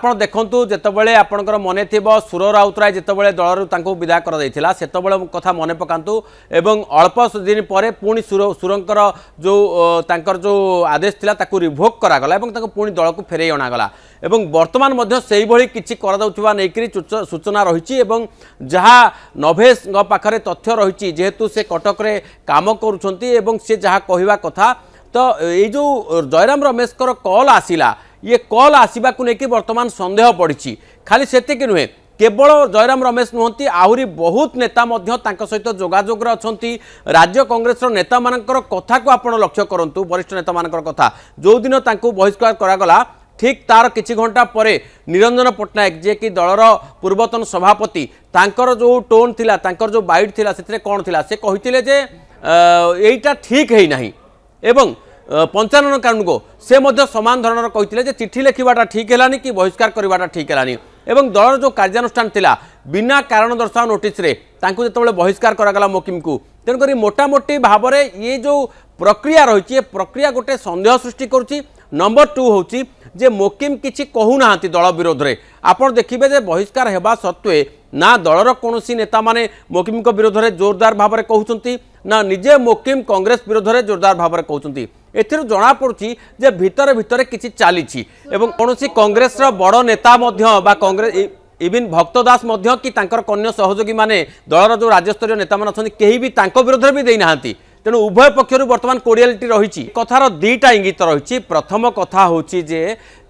ଆପଣ ଦେଖନ୍ତୁ ଯେତେବେଳେ ଆପଣଙ୍କର ମନେ ଥିବ ସୁର ରାଉତରାୟ ଯେତେବେଳେ ଦଳରୁ ତାଙ୍କୁ ବିଦାୟ କରାଯାଇଥିଲା ସେତେବେଳେ କଥା ମନେ ପକାନ୍ତୁ ଏବଂ ଅଳ୍ପ ଦିନ ପରେ ପୁଣି ସୁରଙ୍କର ଯେଉଁ ଆଦେଶ ଥିଲା ତାକୁ ରିଭୋକ୍ କରାଗଲା ଏବଂ ତାଙ୍କୁ ପୁଣି ଦଳକୁ ଫେରାଇ ଅଣାଗଲା ଏବଂ ବର୍ତ୍ତମାନ ମଧ୍ୟ ସେଇଭଳି କିଛି କରାଯାଉଥିବା ନେଇକରି ସୂଚନା ରହିଛି ଏବଂ ଯାହା ନଭେଶଙ୍କ ପାଖରେ ତଥ୍ୟ ରହିଛି ଯେହେତୁ ସେ କଟକରେ କାମ କରୁଛନ୍ତି ଏବଂ ସେ ଯାହା କହିବା କଥା ତ ଏଇ ଯେଉଁ ଜୟରାମ ରମେଶଙ୍କର କଲ୍ ଆସିଲା ये कल आसवा को लेकिन वर्तमान संदेह पड़ी खाली से नुहे केवल जयराम रमेश नुहति आहरी बहुत नेता सहित जोगाजोग अच्छा राज्य कांग्रेस नेता मानकर कथा को आप लक्ष्य करूँ वरिष्ठ नेता मानकर कथा जो दिन बहिष्कार करागला ठीक तार किछि घंटा पर निरंजन पट्टनायक जे कि दलर पूर्वतन सभापति तांकर जो टोन थिला तांकर जो बाइट थिला सेतिरे कोन थिला से कहिथिले जे एटा ठीक है नहीं एवं पंचानन कानून को से मध्य समान धरणर कहते चिठी लिखा ठीक है कि बहिष्कार करवाटा ठीक है एवं दलर जो कार्यानुष्ठान थिला बिना कारण दर्शाओ नोटिस रे तांकु जेतेबेले बहिष्कार करागला मोकिम को तेणुक मोटामोटी भाव में ये जो प्रक्रिया रही प्रक्रिया गोटे संदेह सृष्टि करुच्ची नंबर 2 होची जे मोकिम किछि कहूना दल विरोध में आपड़ देखिए जे बहिष्कार हेबा सत्वे ना दलर कौन नेता माने मोकिम विरोध में जोरदार भाव में कहते ना निजे मोकिम कांग्रेस विरोध में जोरदार भाव में कहते एथिरु जना पड़ुछि जे भितर भितर किछि चालिछि एवं कोनोसी कांग्रेस रो बड़ नेता मध्य बा कांग्रेस इवन भक्त दास मध्य कि तांकर कन्या सहयोगी माने दलर जो राज्यस्तरीय नेता मान अछन्ति केही भी तांको विरोध में भी देई नाहांती तेणु उभय पक्षर बर्तमान कोडियालिटी रही कथार दुईटा इंगित रही प्रथम कथा हूँ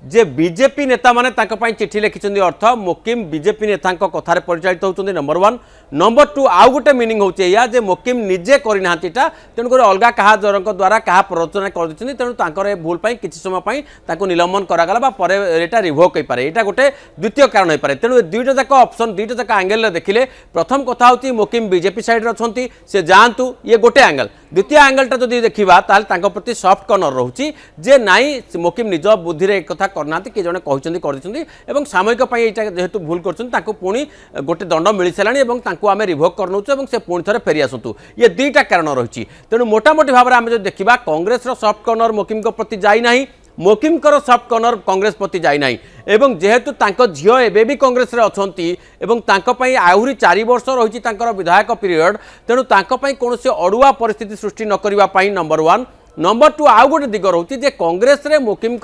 जे बीजेपी नेता माने तांको पई चिठी लिखिछन्ती अर्थ मोकिम बीजेपी नेता कथार परिचालित होउछन्ती नंबर 1 नंबर 2 आउ गोटे मीनिंग होचे या जे मोकिम निजे करि नाहांतीटा तेणु कर अलगा कहा जरक द्वारा कहा प्ररोचना कर दिछन्ती तेणु तांकर भूल पई किछि समय पई तांको निलंबन करागला बा परे एटा रिवोक होई पारे एटा गोटे द्वितीय कारण होई पारे तेणु दुईटा जाक ऑप्शन दुईटा जाक एंगल रे देखिले प्रथम कथा होती मोकिम बीजेपी साइड रे अछन्ती से जानतु ये गोटे एंगल द्वितीय एंगलटा जदि देखिबा ताल तांको प्रति सॉफ्ट कॉर्नर रहउची जे नाई मोकिम निज बुद्धि रे एक कथा करना किए जड़े कहते सामयिक जेहेतु भूल कर पुणी गोटे दंड मिल सारा आम रिभोक कर से पुणी थे फेरी आसतु ये दुईटा कारण रही तेणु मोटामोटी भाव में आम जो देखा कांग्रेस सॉफ्ट कॉर्नर मोकिम प्रति जाना मोकिम सॉफ्ट कॉर्नर कांग्रेस प्रति जाना एवं जेहेतु झील एवं कांग्रेस आहरी 4 वर्ष रही विधायक पीरियड तेणु कौन से अड़ुआ परिस्थिति सृष्टि न करने नंबर 1 नंबर 2 आउ गोटे दिग रही कांग्रेस मोकिम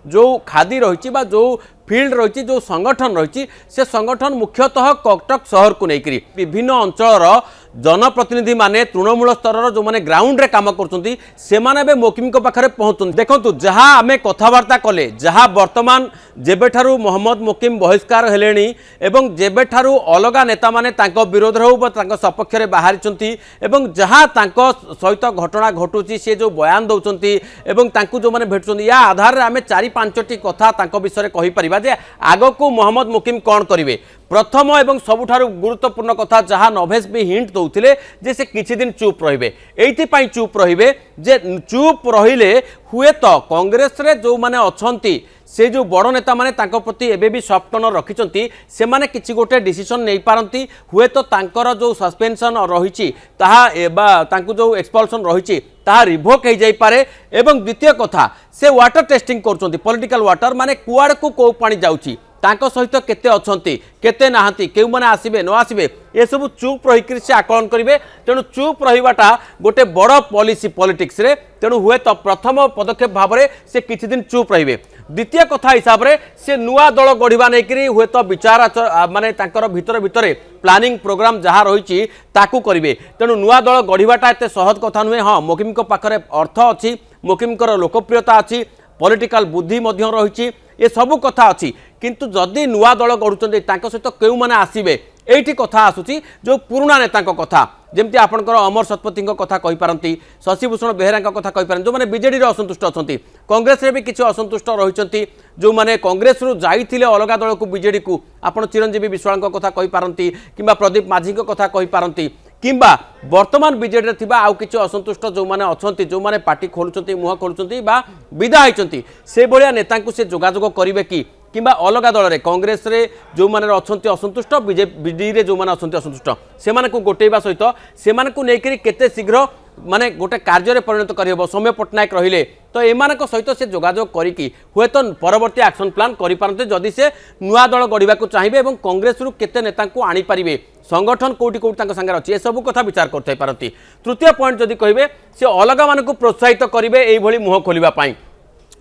जो खादी रही जो फील्ड रही जो संगठन रही से संगठन मुख्यतः कटक शहर को लेकर विभिन्न अंचल जनप्रतिनिधि माने तृणमूल स्तर जो माने ग्राउंड रे काम करछंती से माने मोकिम को पाखरे पहुंचुन देखंतु जहां आमे कथावार्ता कले जहां वर्तमान जेबेठारु मोहम्मद मोकिम बहिष्कार हेलेनी एवं जेबेठारु अलगा नेता माने तांको विरोध रहू बा तांको सपक्ष रे बाहरिचंती एवं जहां तांको सहित घटना घटुची से जो बयान दउचंती एवं तांको जो माने भेटचंती या आधार रे आमे 4-5टी कथा तांको विषय रे कहि परिबा जे आगो को मोहम्मद मोकिम कोन करिवे प्रथम एवं सबुठारु गुरुत्वपूर्ण कथा जहां नभेश भी हिंट दौथिले जे से किछि दिन चुप रहिबे एइथि चुप रहिबे जे चुप रहिले हुए तो कांग्रेस रे जो माने अछंती से जो बड़ नेता माने तांको प्रति एबे भी सॉफ्ट कॉर्नर रखिचंती से माने किछि गोटे डिसीजन नै पारंती हुए तो तांकर जो सस्पेंशन रहिछि ताहा एबा तांको जो एक्सपल्शन रहिछि ताहा रिवोक हो जाई पारे एवं द्वितीय कथा से वाटर टेस्टिंग करचंती पॉलिटिकल वाटर माने कुआड़ को को पानी जाउछि तांको सहित केते अछंती केते नाहंती केउ माने आसीबे न आसीबे ए सब चुप रही से आकलन करेंगे तेणु चुप रहीबाटा गोटे बड़ पॉलिसी पॉलिटिक्स रे तेणु हुए तो प्रथम पदक्षेप भाव में से किछि दिन चुप रहिबे द्वितीय कथा हिसाब से से नुआ दल गढ़ा नहीं हुए तो विचार माने तांकर भितर भितर प्लानिंग प्रोग्राम जहाँ रही ताकू करेंगे तेणु नुआ दल गढ़ाटा एत सहज कथा नुहे हाँ मोकिम पाखरे अर्थ अच्छी मोकिम लोकप्रियता अच्छी पॉलिटिकल बुद्धि रही ये सबू कथा अच्छी किंतु जदि नुआ दल गढ़ुंट सहित क्यों मैंने आसवे ये कथा आसूची जो पुराणा नेता कथा जमती आपंकर अमर शतपथी कथा कहीपारती शशिभूषण बेहेरा कथा कहीपारती जो मैंने बीजेडी असंतुष्ट अच्छा कांग्रेस भी किसी असंतुष्ट रही जो मैंने कांग्रेस रु जाइए अलग दल को बीजेडी को आप चिरंजीवी विश्वाल कथा कहीपारती कि प्रदीप माझी कथा कहीपारती किंबा वर्तमान बीजेडी थिबा आउ किछि असंतुष्ट जो माने अछंती जो माने पार्टी खोलुचंती मुह खोलुचंती बा विदा होइचंती से बलिया नेता को से जोगाजोग करिवे कि किंबा अलग दल रे कांग्रेस रे जो माने अछंती असंतुष्ट बीजेडी रे जो माने अछंती असंतुष्ट से माने को गोटेबा सहित से माने को नेकरी केते शीघ्र माने गोटे कार्य परिणत कर सौम्य पट्टनायक रहिले तो एमानक सहित से जोगाजोग करिकी हुए तो परवर्ती एक्शन प्लान करिपारते जदि से नुआ दल गढ़ा चाहिए और कांग्रेस रु केते नेता को आनी पारिबे संगठन कोटी कोटी संगे अच्छी सब कथा विचार करते पारती। तृतीय पॉइंट जदि कहे से अलग मानक प्रोत्साहित करेंगे ये मुह खोलने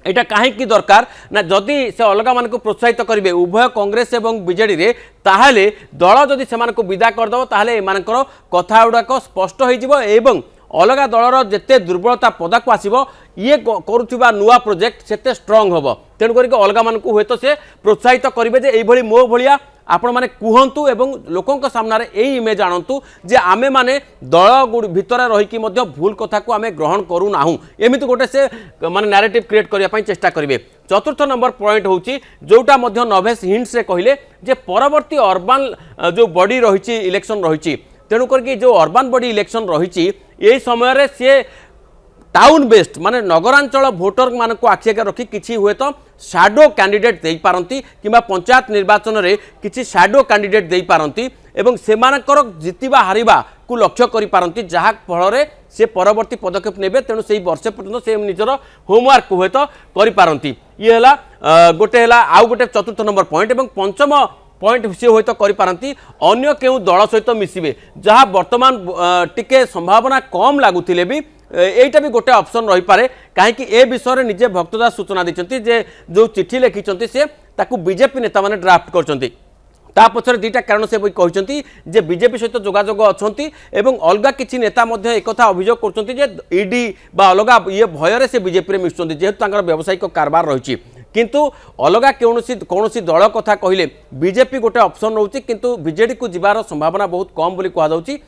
एटा कहीं दरकार ना जदि से अलग मानक प्रोत्साहित करेंगे उभय कांग्रेस और बीजेडी रे ताहले दल जदि से विदा करदेव ताहले एमानकर कथा गुड़ाक स्पष्ट हो अलग दलर जिते दुर्बलता पदा को आसब ये करुवा नुआ प्रोजेक्ट सेते स्ट्रंग हम तेणुक अलग मानक हुए तो से प्रोत्साहित करेंगे जे ये मो भाया आपण मैंने कहतु एवं लोकों सामने यही इमेज आणतु जे आमे माने दल भितर रहीकि भूल कथा को आमे ग्रहण करू नाहु एमिति गोटे से माने नैरेटिव क्रिएट करने चेष्टा करेंगे। चतुर्थ नंबर पॉइंट होची जोटा मध्य नभेश हिंट्स रे कहले जे परवर्ती अर्बान जो बॉडी रही इलेक्शन रही तेणुक जो अर्बान बॉडी इलेक्शन रही यही समय सी टाउन बेस्ड माने नगरांचल भोटर मान को आखि आगे रखी किसी हुए तो शैडो कैंडिडेट दे पारंती किंबा पंचायत निर्वाचन रे किसी शैडो कैंडिडेट दे पारंती एवं सेमानकर जितिबा हारिबा को लक्ष्य करि पारंती जहा फल रे से परवर्ती पदक्षेप नेबे तेणु से वर्षे पर्यंत से निजर होमवर्क हुए तो करि पारंती। ये हला गोटे हला आउ गोटे चतुर्थ नंबर पॉइंट एवं पंचम पॉइंट सी हुए तो करि पारंती अन्य केउ दल सहित मिसिबे जहा वर्तमान टिके संभावना कम लागुथिले भी एटा भी गोटे ऑप्शन रही पारे कहीं ए विषय निजे भक्तदास सूचना देते जे जो चिठी लिखिं से ताकू बीजेपी नेता माने ड्राफ्ट करछंती ता पछरे दुईटा कारण से कहते जे बीजेपी सहित जोगाजोग अच्छी एवं अलग किसी नेता एक अभियोग कर ईडी बा अलग ये भय से बीजेपी में मिशुंट जेहेतु व्यावसायिक कारबार रही किंतु अलग कौन दल कथा कहले बीजेपी गोटे ऑप्शन रोचे किंतु बीजेडी को जीवार संभावना बहुत कम बोली कहुछि।